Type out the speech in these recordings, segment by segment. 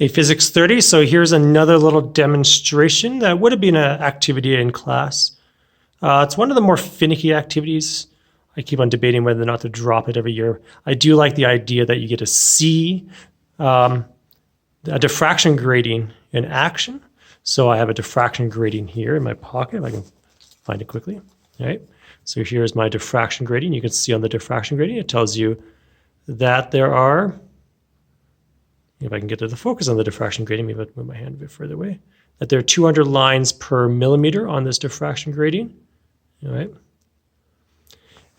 Hey, Physics 30, so here's another little demonstration that would have been an activity in class. It's one of the more finicky activities. I keep on debating whether or not to drop it every year. I do like the idea that you get to see a diffraction grating in action. So I have a diffraction grating here in my pocket, if I can find it quickly. All right. So here's my diffraction grating. You can see on the diffraction grating, it tells you that there are, if I can get to the focus on the diffraction grating, maybe I'll move my hand a bit further away, that there are 200 lines per millimeter on this diffraction grating. All right.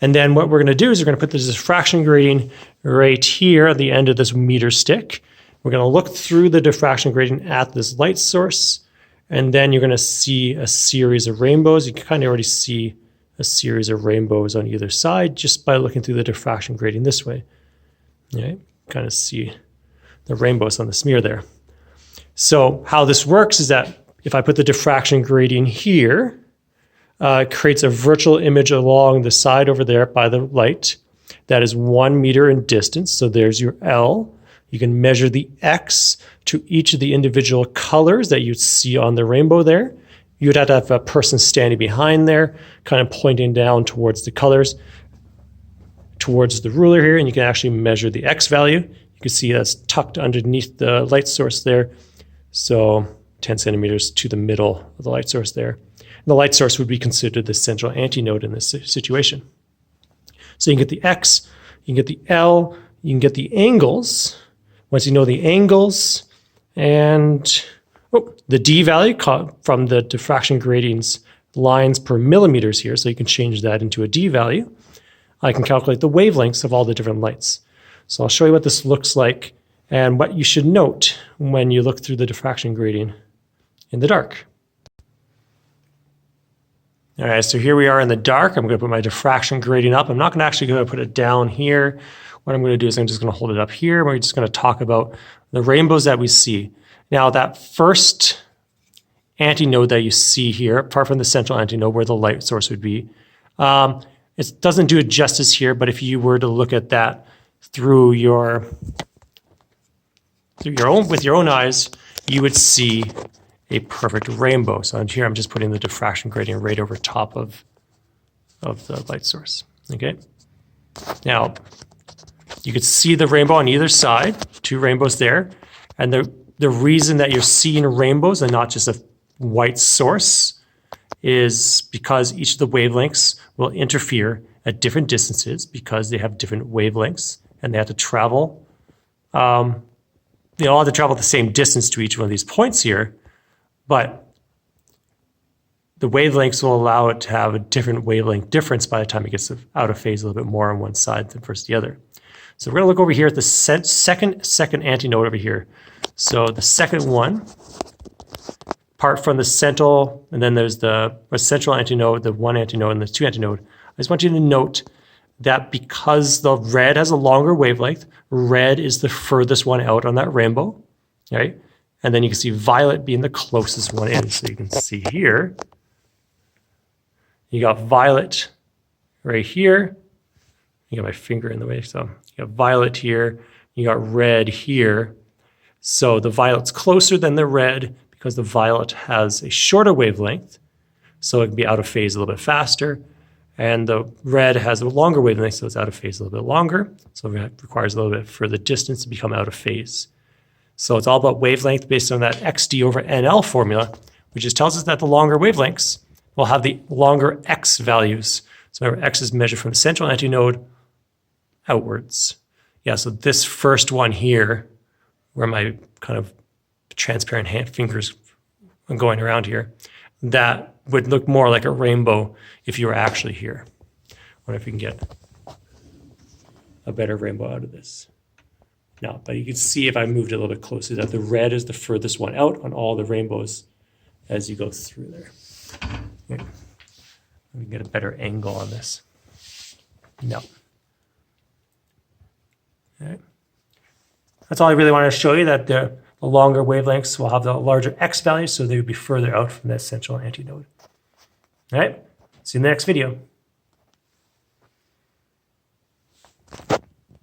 And then what we're going to do is we're going to put the diffraction grating right here at the end of this meter stick. We're going to look through the diffraction grating at this light source, and then you're going to see a series of rainbows. You can kind of already see a series of rainbows on either side just by looking through the diffraction grating this way. All right. Kind of see the rainbows on the smear there. So how this works is that if I put the diffraction grating here, it creates a virtual image along the side over there by the light that is 1 meter in distance. So there's your L. You can measure the X to each of the individual colors that you'd see on the rainbow there. You'd have to have a person standing behind there, kind of pointing down towards the colors, towards the ruler here, and you can actually measure the X value. You can see that's tucked underneath the light source there. So 10 centimeters to the middle of the light source there. And the light source would be considered the central antinode in this situation. So you can get the X, you can get the L, you can get the angles. Once you know the angles and the D value from the diffraction grating's lines per millimeters here, so you can change that into a D value. I can calculate the wavelengths of all the different lights. So I'll show you what this looks like and what you should note when you look through the diffraction grating in the dark. All right, so here we are in the dark. I'm going to put my diffraction grating up. I'm not going to actually go put it down here. What I'm going to do is I'm just going to hold it up here. We're just going to talk about the rainbows that we see. Now that first antinode that you see here, apart from the central antinode where the light source would be, it doesn't do it justice here, but if you were to look at that with your own eyes, you would see a perfect rainbow. So here I'm just putting the diffraction grating right over top of the light source. Okay. Now you could see the rainbow on either side, 2 rainbows there, and the reason that you're seeing rainbows and not just a white source is because each of the wavelengths will interfere at different distances because they have different wavelengths and they have to travel. They all have to travel the same distance to each one of these points here, but the wavelengths will allow it to have a different wavelength difference by the time it gets out of phase a little bit more on one side than versus the other. So we're going to look over here at the second antinode over here. So the second one, apart from the central, and then there's the central antinode, the 1 antinode, and the 2 antinode. I just want you to note that because the red has a longer wavelength, red is the furthest one out on that rainbow, right? And then you can see violet being the closest one in. So you can see here, you got violet right here. You got my finger in the way, so you got violet here, you got red here. So the violet's closer than the red because the violet has a shorter wavelength, so it can be out of phase a little bit faster. And the red has a longer wavelength, so it's out of phase a little bit longer. So it requires a little bit further distance to become out of phase. So it's all about wavelength based on that XD over NL formula, which just tells us that the longer wavelengths will have the longer X values. So remember, X is measured from the central antinode outwards. Yeah, so this first one here, where my kind of transparent hand fingers are going around here, that would look more like a rainbow if you were actually here. I wonder if we can get a better rainbow out of this. No, but you can see if I moved it a little bit closer that the red is the furthest one out on all the rainbows as you go through there. Okay. We can get a better angle on this. No. All right. That's all I really wanted to show you, that the longer wavelengths will have the larger X value, so they would be further out from that central antinode. All right, see you in the next video.